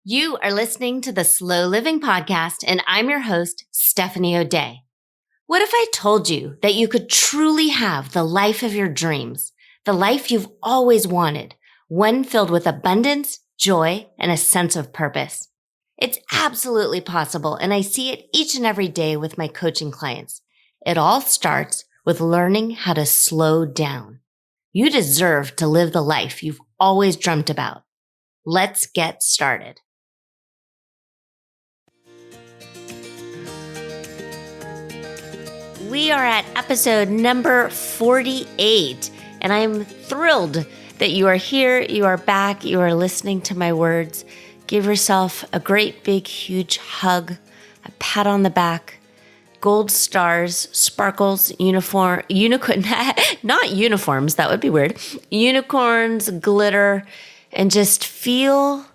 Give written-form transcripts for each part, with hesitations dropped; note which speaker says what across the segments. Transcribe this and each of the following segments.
Speaker 1: You are listening to the Slow Living Podcast, and I'm your host, Stephanie O'Day. What if I told you that you could truly have the life of your dreams, the life you've always wanted, one filled with abundance, joy, and a sense of purpose? It's absolutely possible, and I see it each and every day with my coaching clients. It all starts with learning how to slow down. You deserve to live the life you've always dreamt about. Let's get started. We are at episode number 48, and I'm thrilled that you are here, you are back, you are listening to my words. Give yourself a great, big, huge hug, a pat on the back, gold stars, sparkles, unicorn, not uniforms, that would be weird, unicorns, glitter, and just feel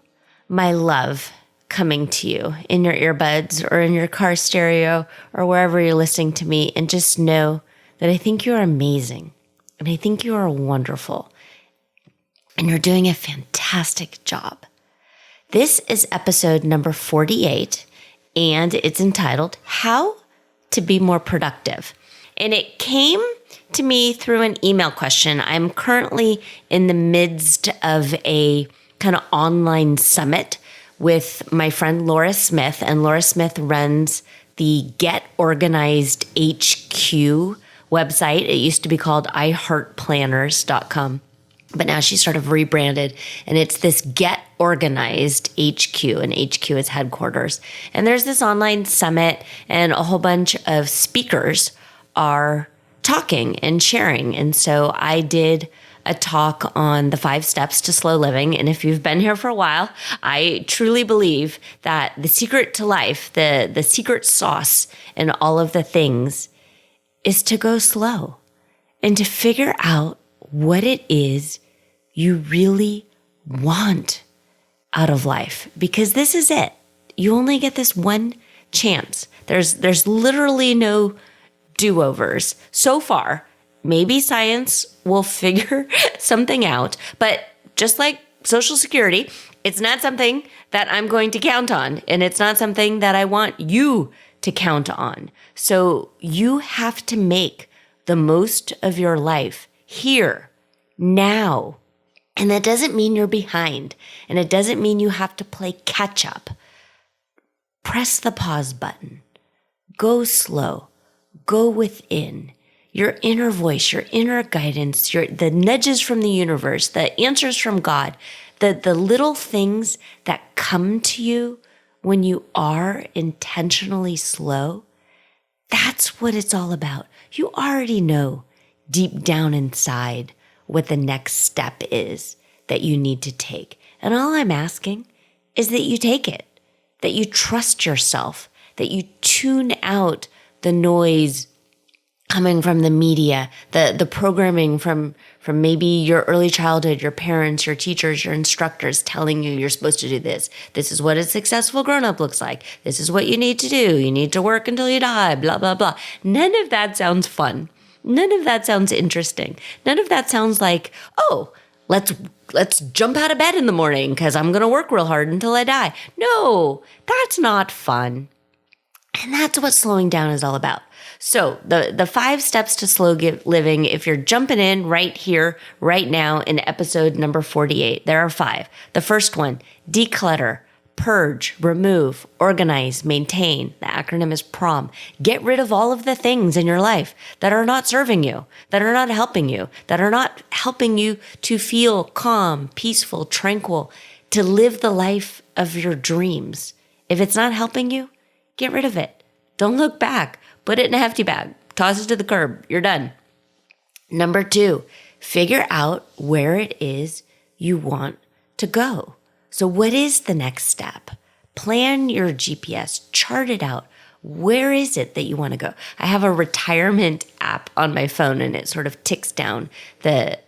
Speaker 1: my love coming to you in your earbuds or in your car stereo or wherever you're listening to me, and just know that I think you're amazing and I think you are wonderful and you're doing a fantastic job. This is episode number 48, and it's entitled How to Be More Productive. And it came to me through an email question. I'm currently in the midst of a kind of online summit with my friend Laura Smith, and Laura Smith runs the Get Organized HQ website. It used to be called iHeartPlanners.com, but now she sort of rebranded, and it's this Get Organized HQ, and HQ is headquarters. And there's this online summit, and a whole bunch of speakers are talking and sharing. And so I did a talk on the 5 steps to slow living. And if you've been here for a while, I truly believe that the secret to life, the secret sauce in all of the things is to go slow and to figure out what it is you really want out of life. Because this is it. You only get this one chance. There's literally no do-overs so far. Maybe science will figure something out, but just like Social Security, it's not something that I'm going to count on, and it's not something that I want you to count on. So you have to make the most of your life here, now. And that doesn't mean you're behind, and it doesn't mean you have to play catch up. Press the pause button. Go slow. Go within. Your inner voice, your inner guidance, the nudges from the universe, the answers from God, the little things that come to you when you are intentionally slow, that's what it's all about. You already know deep down inside what the next step is that you need to take. And all I'm asking is that you take it, that you trust yourself, that you tune out the noise coming from the media, the programming from maybe your early childhood, your parents, your teachers, your instructors telling you you're supposed to do this. This is what a successful grown-up looks like. This is what you need to do. You need to work until you die, blah, blah, blah. None of that sounds fun. None of that sounds interesting. None of that sounds like, oh, let's jump out of bed in the morning because I'm going to work real hard until I die. No, that's not fun. And that's what slowing down is all about. So the 5 steps to slow living, if you're jumping in right here, right now in episode number 48, there are 5. The first one, declutter, purge, remove, organize, maintain. The acronym is PROM. Get rid of all of the things in your life that are not serving you, that are not helping you, that are not helping you to feel calm, peaceful, tranquil, to live the life of your dreams. If it's not helping you, get rid of it. Don't look back. Put it in a hefty bag. Toss it to the curb. You're done. Number 2, figure out where it is you want to go. So what is the next step? Plan your GPS. Chart it out. Where is it that you want to go? I have a retirement app on my phone, and it sort of ticks down the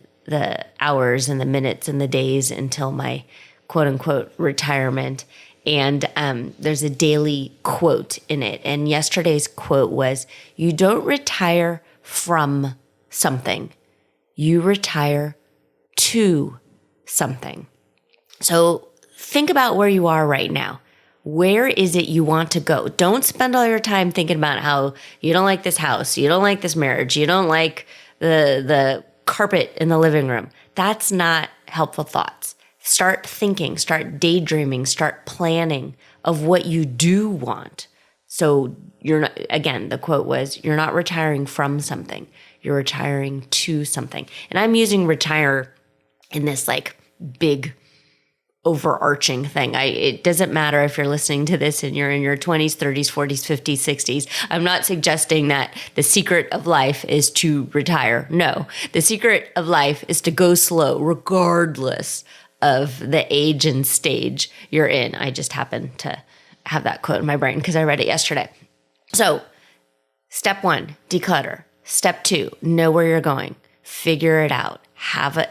Speaker 1: hours and the minutes and the days until my quote unquote retirement. And there's a daily quote in it. And yesterday's quote was, you don't retire from something. You retire to something. So think about where you are right now. Where is it you want to go? Don't spend all your time thinking about how you don't like this house, you don't like this marriage, you don't like the carpet in the living room. That's not helpful thoughts. Start thinking, start daydreaming, start planning of what you do want. So you're not, again, the quote was, you're not retiring from something, you're retiring to something. And I'm using retire in this like big overarching thing. It doesn't matter if you're listening to this and you're in your 20s, 30s, 40s, 50s, 60s. I'm not suggesting that the secret of life is to retire. No, the secret of life is to go slow regardless of the age and stage you're in. I just happen to have that quote in my brain because I read it yesterday. So step 1, declutter. Step 2, know where you're going. Figure it out.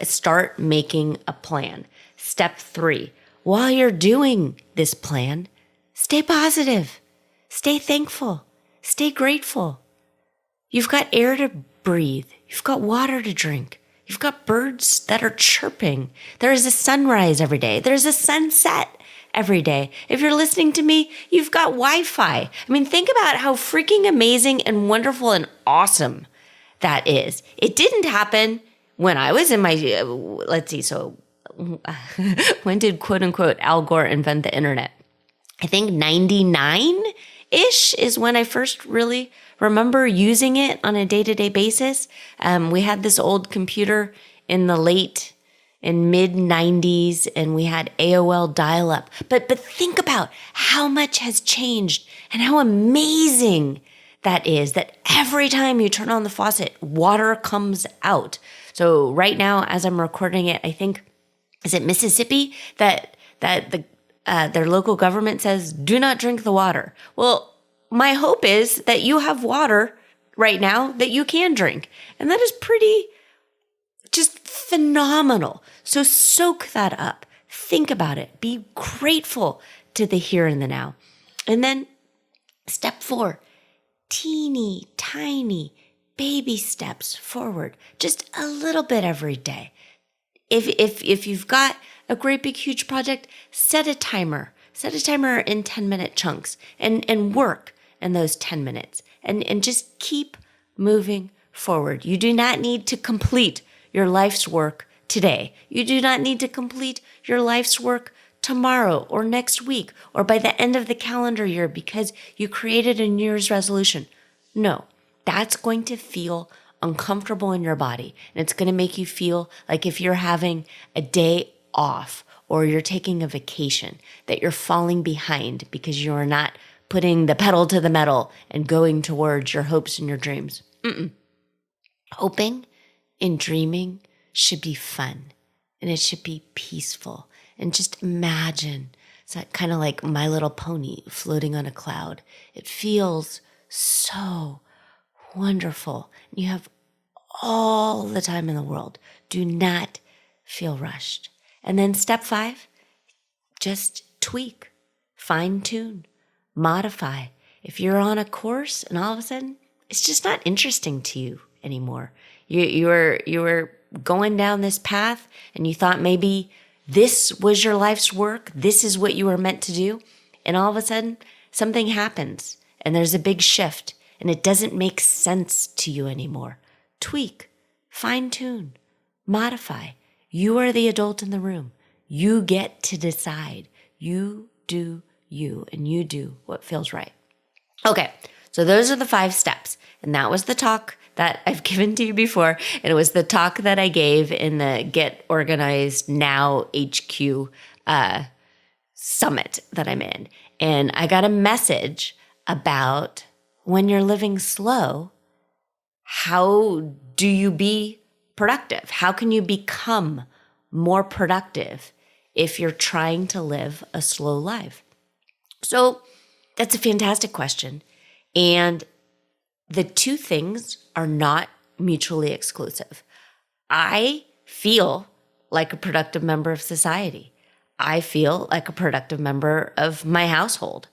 Speaker 1: Start making a plan. Step 3, while you're doing this plan, stay positive, stay thankful, stay grateful. You've got air to breathe. You've got water to drink. You've got birds that are chirping. There is a sunrise every day. There's a sunset every day. If you're listening to me, you've got Wi-Fi. I mean, think about how freaking amazing and wonderful and awesome that is. It didn't happen when I was in my, when did quote unquote Al Gore invent the internet? I think 99-ish is when I first really remember using it on a day-to-day basis. We had this old computer in the late and mid 90s and we had AOL dial-up. But think about how much has changed and how amazing that is, that every time you turn on the faucet, water comes out. So right now, as I'm recording it, I think, is it Mississippi that their local government says, do not drink the water? Well, my hope is that you have water right now that you can drink. And that is pretty just phenomenal. So soak that up. Think about it. Be grateful to the here and the now. And then step 4, teeny tiny baby steps forward, just a little bit every day. If you've got a great big huge project, set a timer in 10-minute chunks and work in those 10 minutes and just keep moving forward. You do not need to complete your life's work today. You do not need to complete your life's work tomorrow or next week or by the end of the calendar year because you created a New Year's resolution. No, that's going to feel uncomfortable in your body. And it's going to make you feel like if you're having a day off or you're taking a vacation, that you're falling behind because you're not putting the pedal to the metal and going towards your hopes and your dreams. Hoping and dreaming should be fun and it should be peaceful. And just imagine, it's kind of like My Little Pony floating on a cloud. It feels so wonderful. You have all the time in the world. Do not feel rushed. And then step 5, just tweak, fine tune, modify. If you're on a course and all of a sudden it's just not interesting to you anymore. You were going down this path and you thought maybe this was your life's work. This is what you were meant to do. And all of a sudden something happens and there's a big shift and it doesn't make sense to you anymore. Tweak, fine tune, modify. You are the adult in the room. You get to decide. You do you, and you do what feels right. Okay, so those are the 5 steps. And that was the talk that I've given to you before. And it was the talk that I gave in the Get Organized Now HQ summit that I'm in. And I got a message about when you're living slow, how do you be productive? How can you become more productive if you're trying to live a slow life? So that's a fantastic question. And the two things are not mutually exclusive. I feel like a productive member of society. I feel like a productive member of my household.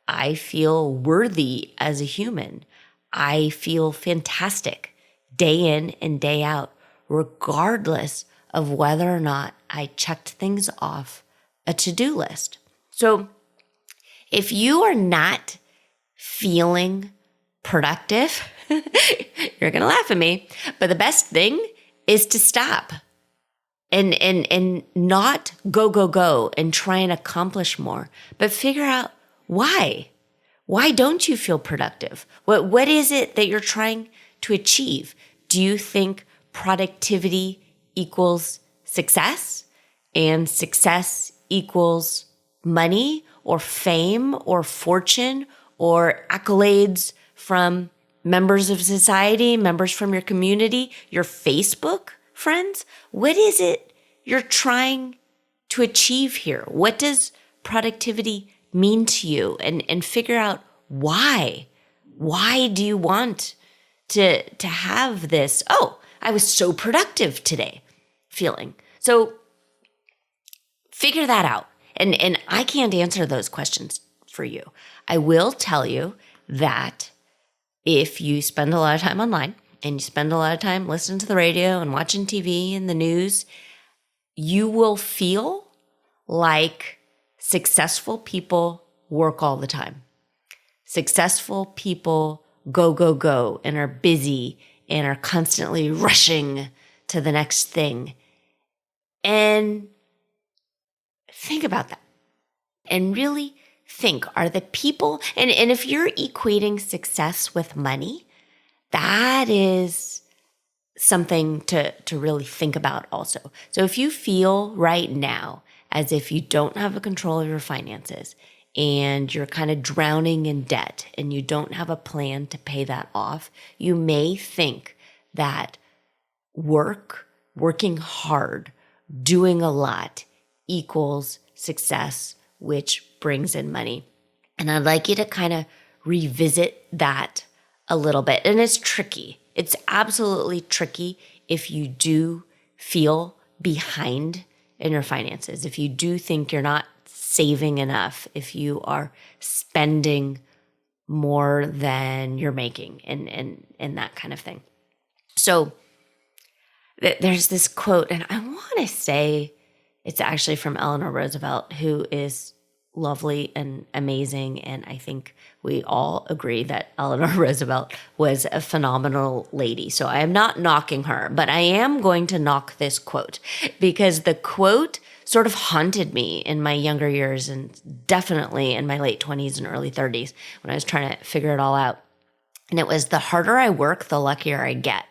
Speaker 1: I feel worthy as a human. I feel fantastic day in and day out, regardless of whether or not I checked things off a to-do list. So if you are not feeling productive, you're going to laugh at me, but the best thing is to stop and not go and try and accomplish more, but figure out why. Why don't you feel productive? What is it that you're trying to achieve? Do you think productivity equals success and success equals money or fame or fortune or accolades from members of society, members from your community, your Facebook friends? What is it you're trying to achieve here? What does productivity mean to you? And figure out why. Why do you want to have this, oh, I was so productive today feeling? So figure that out. And I can't answer those questions for you. I will tell you that if you spend a lot of time online and you spend a lot of time listening to the radio and watching TV and the news, you will feel like successful people work all the time. Successful people go and are busy and are constantly rushing to the next thing. And think about that and really think, are the people, and if you're equating success with money, that is something to really think about also. So if you feel right now as if you don't have a control of your finances and you're kind of drowning in debt and you don't have a plan to pay that off, you may think that working hard, doing a lot equals success, which brings in money. And I'd like you to kind of revisit that a little bit. And it's tricky. It's absolutely tricky if you do feel behind in your finances, if you do think you're not saving enough, if you are spending more than you're making and that kind of thing. So there's this quote, and I want to say it's actually from Eleanor Roosevelt, who is lovely and amazing. And I think we all agree that Eleanor Roosevelt was a phenomenal lady. So I am not knocking her, but I am going to knock this quote because the quote sort of haunted me in my younger years and definitely in my late 20s and early 30s when I was trying to figure it all out. And it was, the harder I work, the luckier I get.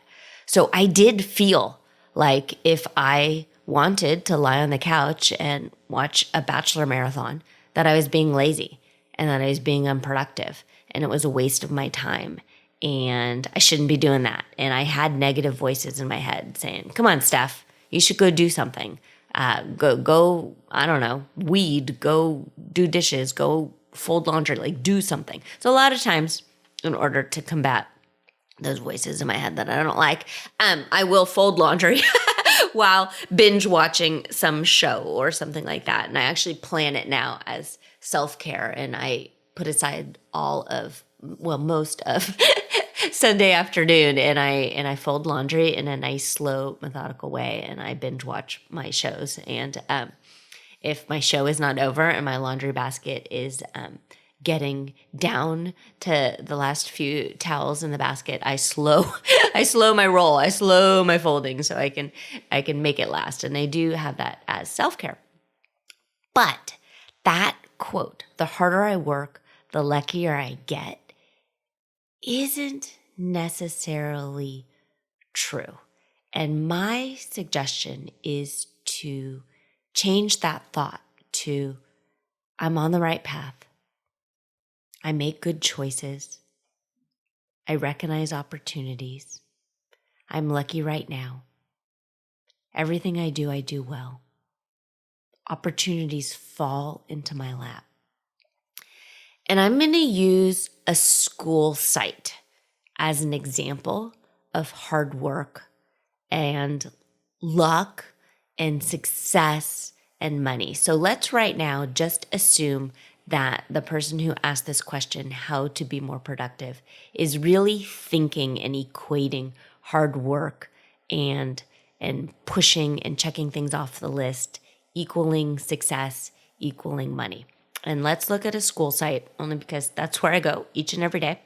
Speaker 1: So I did feel like if I wanted to lie on the couch and watch a Bachelor marathon, that I was being lazy and that I was being unproductive and it was a waste of my time and I shouldn't be doing that. And I had negative voices in my head saying, come on, Steph, you should go do something. Go, I don't know, weed, go do dishes, go fold laundry, like do something. So a lot of times in order to combat those voices in my head that I don't like, I will fold laundry while binge watching some show or something like that. And I actually plan it now as self-care. And I put aside most of Sunday afternoon and I fold laundry in a nice, slow, methodical way. And I binge watch my shows. And if my show is not over and my laundry basket is getting down to the last few towels in the basket, I slow my roll, I slow my folding so I can make it last. And I do have that as self-care. But that quote, the harder I work, the luckier I get, isn't necessarily true. And my suggestion is to change that thought to, I'm on the right path. I make good choices. I recognize opportunities. I'm lucky right now. Everything I do well. Opportunities fall into my lap. And I'm going to use a school site as an example of hard work and luck and success and money. So let's right now just assume that the person who asked this question, how to be more productive, is really thinking and equating hard work and pushing and checking things off the list, equaling success, equaling money. And let's look at a school site, only because that's where I go each and every day.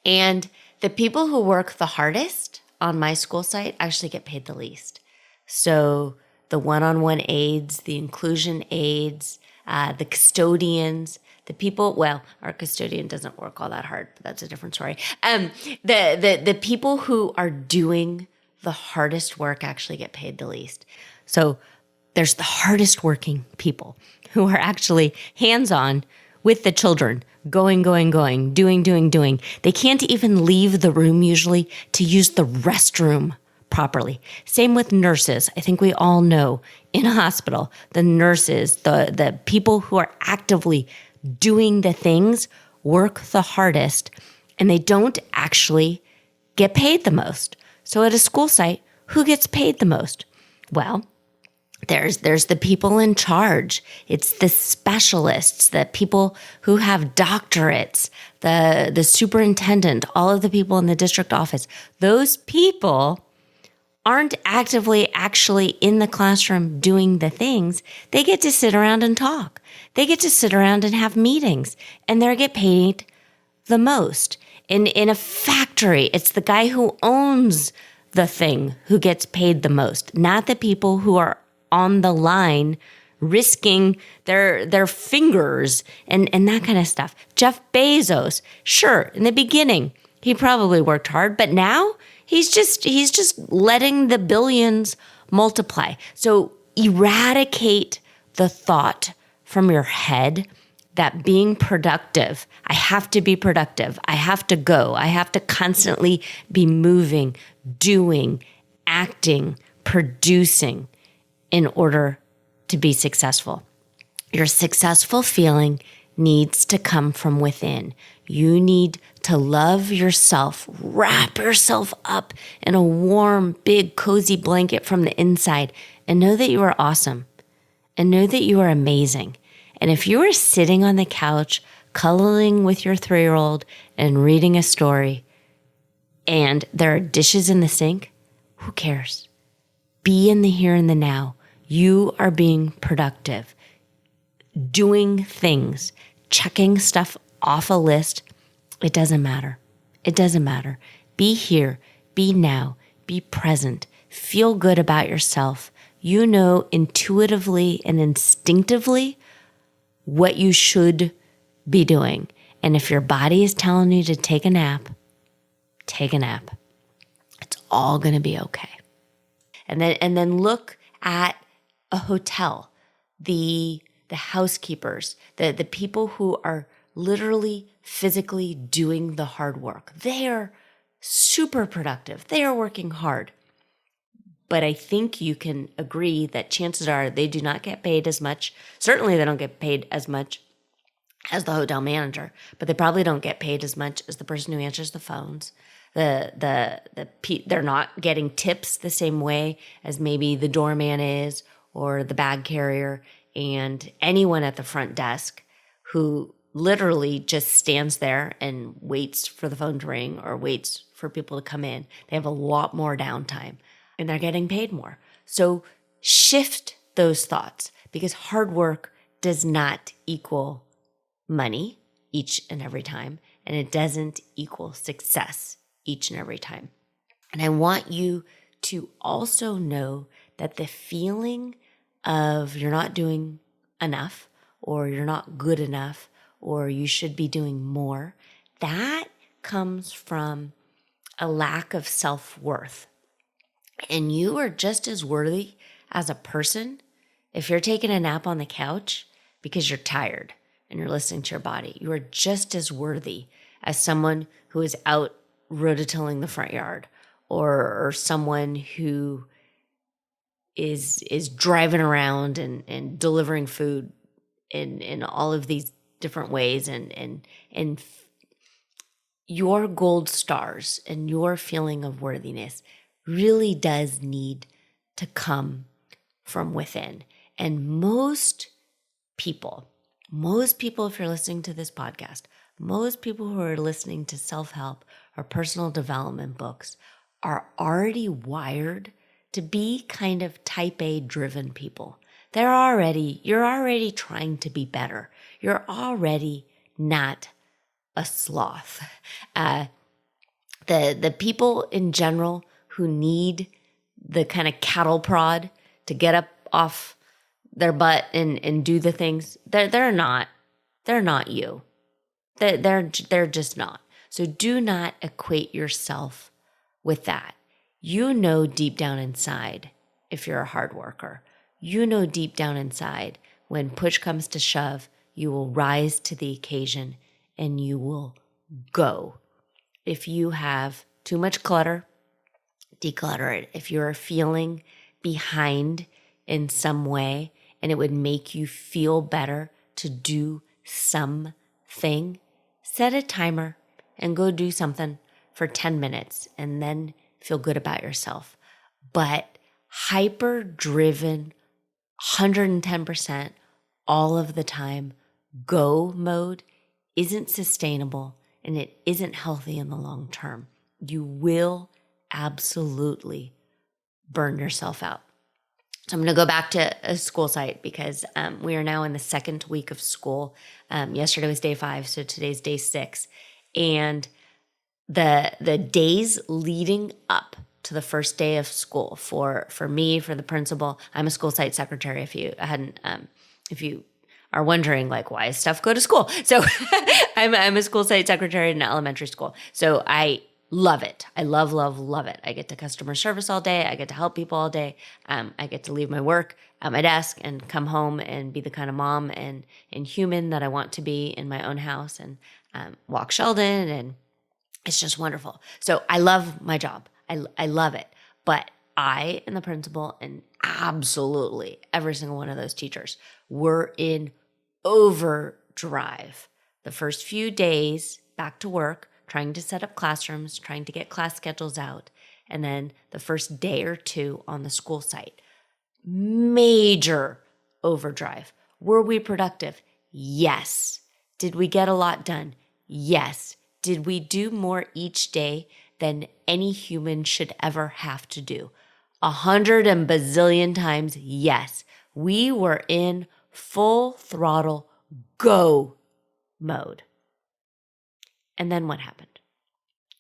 Speaker 1: And the people who work the hardest on my school site actually get paid the least. So the one-on-one aides, the inclusion aides, the custodians, the people, well, our custodian doesn't work all that hard, but that's a different story. The people who are doing the hardest work actually get paid the least. So there's the hardest working people who are actually hands-on with the children, going, doing. They can't even leave the room usually to use the restroom properly. Same with nurses. I think we all know in a hospital, the nurses, the people who are actively doing the things work the hardest, and they don't actually get paid the most. So at a school site, who gets paid the most? Well, there's the people in charge. It's the specialists, the people who have doctorates, the superintendent, all of the people in the district office. Those people aren't actively actually in the classroom doing the things. They get to sit around and talk. They get to sit around and have meetings, and they get paid the most. In a factory, it's the guy who owns the thing who gets paid the most, not the people who are on the line risking their fingers and that kind of stuff. Jeff Bezos, sure, in the beginning, he probably worked hard, but now he's just letting the billions multiply. So eradicate the thought from your head that being productive, I have to be productive, I have to go, I have to constantly be moving, doing, acting, producing in order to be successful. Your successful feeling needs to come from within. You need to love yourself, wrap yourself up in a warm, big, cozy blanket from the inside, and know that you are awesome, and know that you are amazing. And if you are sitting on the couch, cuddling with your 3-year-old and reading a story, and there are dishes in the sink, who cares? Be in the here and the now. You are being productive, doing things, checking stuff off a list. It doesn't matter. It doesn't matter. Be here, be now, be present, feel good about yourself. You know intuitively and instinctively what you should be doing. And if your body is telling you to take a nap, take a nap. It's all going to be okay. And then look at a hotel, the housekeepers, the people who are literally physically doing the hard work. They are super productive. They are working hard. But I think you can agree that chances are they do not get paid as much. Certainly they don't get paid as much as the hotel manager, but they probably don't get paid as much as the person who answers the phones. They're not getting tips the same way as maybe the doorman is, or the bag carrier, and anyone at the front desk who literally just stands there and waits for the phone to ring or waits for people to come in. They have a lot more downtime and they're getting paid more. So shift those thoughts, because hard work does not equal money each and every time, and it doesn't equal success each and every time. And I want you to also know that the feeling of you're not doing enough, or you're not good enough, or you should be doing more, that comes from a lack of self-worth. And you are just as worthy as a person if you're taking a nap on the couch because you're tired and you're listening to your body. You are just as worthy as someone who is out rototilling the front yard, or someone who is driving around and delivering food in all of these different ways, and your gold stars and your feeling of worthiness really does need to come from within. And most people, if you're listening to this podcast, most people who are listening to self-help or personal development books are already wired to be kind of type A driven people. You're already trying to be better. You're already not a sloth. The people in general who need the kind of cattle prod to get up off their butt and do the things, they're not you. They're just not. So do not equate yourself with that. You know deep down inside, if you're a hard worker, you know deep down inside, when push comes to shove, you will rise to the occasion and you will go. If you have too much clutter, declutter it. If you're feeling behind in some way and it would make you feel better to do something, set a timer and go do something for 10 minutes and then feel good about yourself. But hyper driven, 110% all of the time, go mode isn't sustainable and it isn't healthy in the long term. You will absolutely burn yourself out. So I'm going to go back to a school site because we are now in the second week of school. Yesterday was day 5, so today's day 6. And the days leading up to the first day of school for me, for the principal, I'm a school site secretary. If you are wondering, like, why does stuff go to school? So I'm a school site secretary in an elementary school. So I love it. I love it. I get to customer service all day. I get to help people all day. I get to leave my work at my desk and come home and be the kind of mom and human that I want to be in my own house and walk Sheldon. And it's just wonderful. So I love my job. I love it. But I and the principal and absolutely every single one of those teachers were in overdrive the first few days back to work, trying to set up classrooms, trying to get class schedules out, and then the first day or two on the school site. Major overdrive. Were we productive? Yes. Did we get a lot done? Yes. Did we do more each day than any human should ever have to do? 100 and bazillion times, yes. We were in full throttle go mode. And then what happened?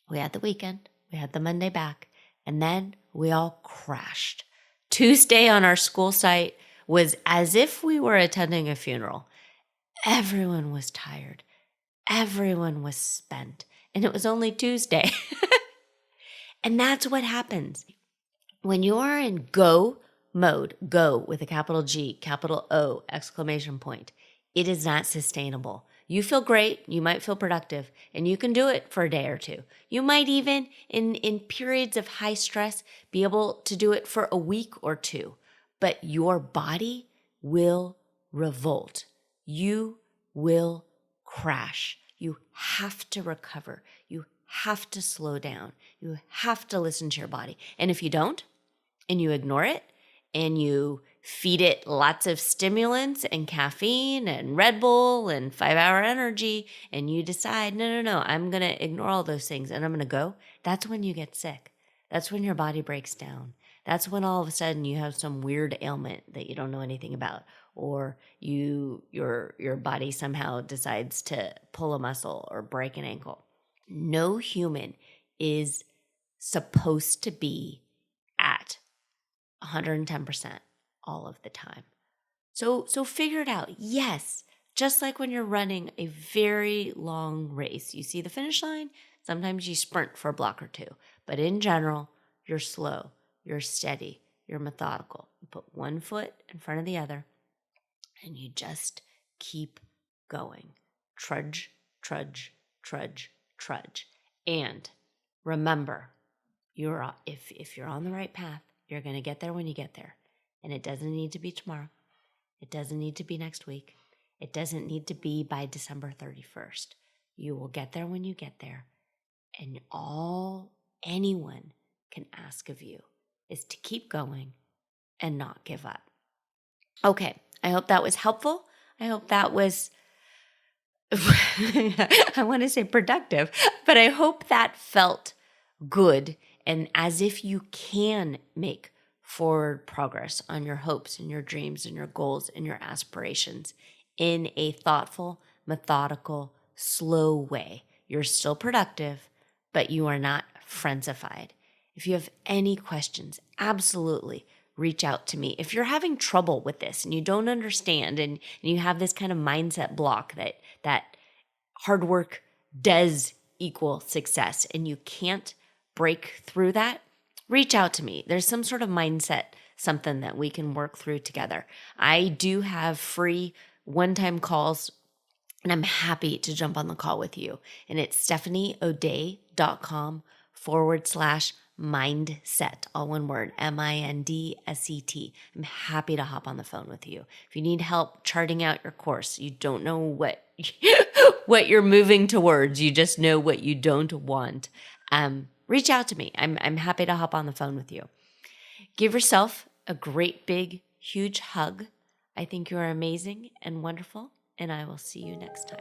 Speaker 1: We had the weekend, we had the Monday back, and then we all crashed. Tuesday on our school site was as if we were attending a funeral. Everyone was tired. Everyone was spent. And it was only Tuesday. And that's what happens. When you are in go mode, go with a capital G, capital O, exclamation point, it is not sustainable. You feel great, you might feel productive, and you can do it for a day or two. You might even, in periods of high stress, be able to do it for a week or two. But your body will revolt. You will crash. You have to recover. You have to slow down. You have to listen to your body. And if you don't, and you ignore it, and you feed it lots of stimulants and caffeine and Red Bull and 5-hour energy, and you decide, no, I'm going to ignore all those things and I'm going to go, that's when you get sick. That's when your body breaks down. That's when all of a sudden you have some weird ailment that you don't know anything about, or your body somehow decides to pull a muscle or break an ankle. No human is supposed to be at 110% all of the time. So figure it out. Yes, just like when you're running a very long race, you see the finish line, sometimes you sprint for a block or two, but in general, you're slow, you're steady, you're methodical. You put one foot in front of the other and you just keep going. Trudge, trudge, trudge, trudge. And remember, if you're on the right path, you're going to get there when you get there. And it doesn't need to be tomorrow. It doesn't need to be next week. It doesn't need to be by December 31st. You will get there when you get there. And all anyone can ask of you is to keep going and not give up. Okay, I hope that was helpful. I hope that was, I want to say productive, but I hope that felt good and as if you can make forward progress on your hopes and your dreams and your goals and your aspirations in a thoughtful, methodical, slow way. You're still productive, but you are not friendsified. If you have any questions, absolutely reach out to me. If you're having trouble with this and you don't understand and you have this kind of mindset block that hard work does equal success and you can't break through that, reach out to me. There's some sort of mindset, something that we can work through together. I do have free one-time calls and I'm happy to jump on the call with you. And it's stephanieodea.com/mindset, all one word, MINDSET. I'm happy to hop on the phone with you. If you need help charting out your course, you don't know what what you're moving towards, you just know what you don't want, reach out to me. I'm happy to hop on the phone with you. Give yourself a great big huge hug. I think you are amazing and wonderful, and I will see you next time.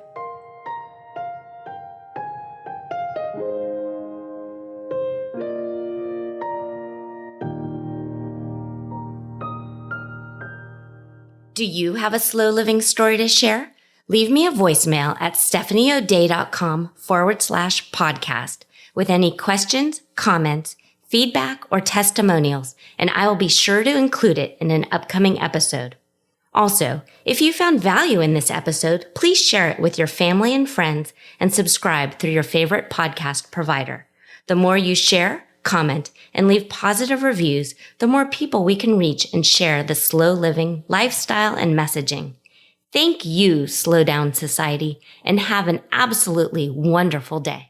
Speaker 1: Do you have a slow living story to share? Leave me a voicemail at stephanieodea.com/podcast with any questions, comments, feedback, or testimonials, and I will be sure to include it in an upcoming episode. Also, if you found value in this episode, please share it with your family and friends and subscribe through your favorite podcast provider. The more you share, comment, and leave positive reviews, the more people we can reach and share the slow living lifestyle and messaging. Thank you, Slow Down Society, and have an absolutely wonderful day.